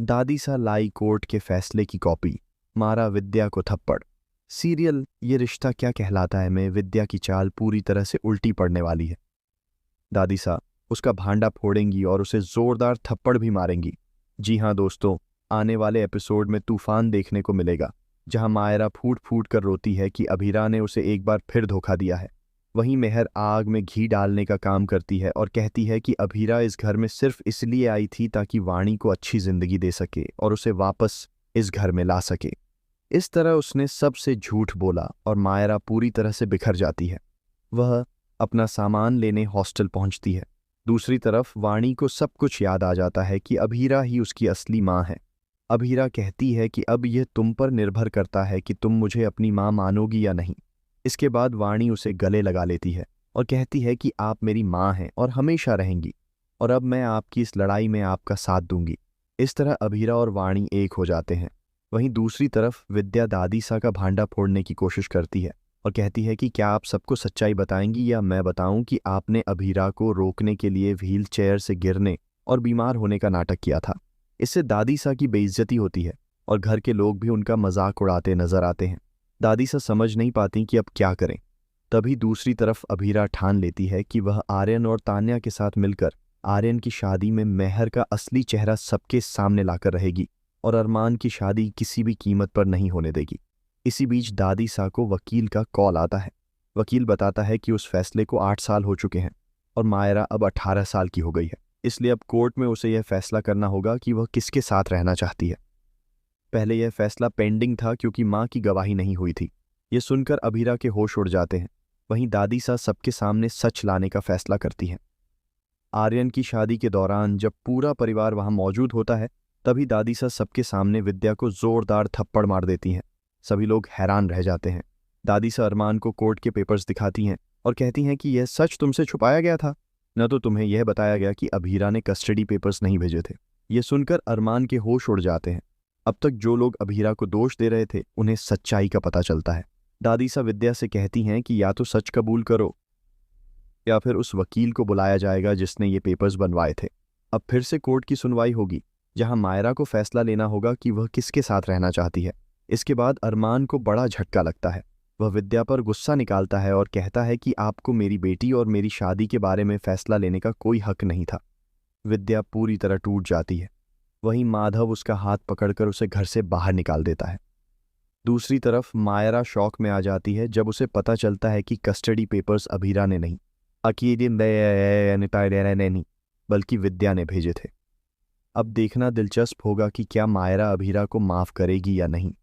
दादी सा लाई कोर्ट के फैसले की कॉपी, मारा विद्या को थप्पड़। सीरियल ये रिश्ता क्या कहलाता है में विद्या की चाल पूरी तरह से उल्टी पड़ने वाली है। दादी सा उसका भांडा फोड़ेंगी और उसे जोरदार थप्पड़ भी मारेंगी। जी हाँ दोस्तों, आने वाले एपिसोड में तूफान देखने को मिलेगा, जहां मायरा फूट फूट कर रोती है कि अभीरा ने उसे एक बार फिर धोखा दिया है। वहीं मेहर आग में घी डालने का काम करती है और कहती है कि अभीरा इस घर में सिर्फ इसलिए आई थी ताकि वाणी को अच्छी जिंदगी दे सके और उसे वापस इस घर में ला सके। इस तरह उसने सबसे झूठ बोला और मायरा पूरी तरह से बिखर जाती है। वह अपना सामान लेने हॉस्टल पहुंचती है। दूसरी तरफ वाणी को सब कुछ याद आ जाता है कि अभीरा ही उसकी असली माँ है। अभीरा कहती है कि अब यह तुम पर निर्भर करता है कि तुम मुझे अपनी माँ मानोगी या नहीं। इसके बाद वाणी उसे गले लगा लेती है और कहती है कि आप मेरी माँ हैं और हमेशा रहेंगी, और अब मैं आपकी इस लड़ाई में आपका साथ दूंगी। इस तरह अभीरा और वाणी एक हो जाते हैं। वहीं दूसरी तरफ विद्या दादी सा का भांडा फोड़ने की कोशिश करती है और कहती है कि क्या आप सबको सच्चाई बताएंगी या मैं बताऊं कि आपने अभीरा को रोकने के लिए व्हील चेयर से गिरने और बीमार होने का नाटक किया था। इससे दादी सा की बेइज्जती होती है और घर के लोग भी उनका मजाक उड़ाते नजर आते हैं। दादी सा समझ नहीं पाती कि अब क्या करें। तभी दूसरी तरफ अभीरा ठान लेती है कि वह आर्यन और तान्या के साथ मिलकर आर्यन की शादी में मेहर का असली चेहरा सबके सामने लाकर रहेगी और अरमान की शादी किसी भी कीमत पर नहीं होने देगी। इसी बीच दादी सा को वकील का कॉल आता है। वकील बताता है कि उस फैसले को 8 साल हो चुके हैं और मायरा अब 18 साल की हो गई है, इसलिए अब कोर्ट में उसे यह फैसला करना होगा कि वह किसके साथ रहना चाहती है। पहले यह फैसला पेंडिंग था क्योंकि मां की गवाही नहीं हुई थी। यह सुनकर अभीरा के होश उड़ जाते हैं। वहीं दादी सा सबके सामने सच लाने का फैसला करती हैं। आर्यन की शादी के दौरान जब पूरा परिवार वहां मौजूद होता है, तभी दादी सा सबके सामने विद्या को जोरदार थप्पड़ मार देती हैं। सभी लोग हैरान रह जाते हैं। दादी सा अरमान को कोर्ट के पेपर्स दिखाती हैं और कहती हैं कि यह सच तुमसे छुपाया गया था, न तो तुम्हें यह बताया गया कि अभीरा ने कस्टडी पेपर्स नहीं भेजे थे। यह सुनकर अरमान के होश उड़ जाते हैं। अब तक जो लोग अभीरा को दोष दे रहे थे, उन्हें सच्चाई का पता चलता है। दादी सा विद्या से कहती हैं कि या तो सच कबूल करो या फिर उस वकील को बुलाया जाएगा जिसने ये पेपर्स बनवाए थे। अब फिर से कोर्ट की सुनवाई होगी, जहां मायरा को फैसला लेना होगा कि वह किसके साथ रहना चाहती है। इसके बाद अरमान को बड़ा झटका लगता है। वह विद्या पर गुस्सा निकालता है और कहता है कि आपको मेरी बेटी और मेरी शादी के बारे में फैसला लेने का कोई हक नहीं था। विद्या पूरी तरह टूट जाती है। वहीं माधव उसका हाथ पकड़कर उसे घर से बाहर निकाल देता है। दूसरी तरफ मायरा शॉक में आ जाती है जब उसे पता चलता है कि कस्टडी पेपर्स अभीरा ने नहीं, नहीं बल्कि विद्या ने भेजे थे। अब देखना दिलचस्प होगा कि क्या मायरा अभीरा को माफ करेगी या नहीं।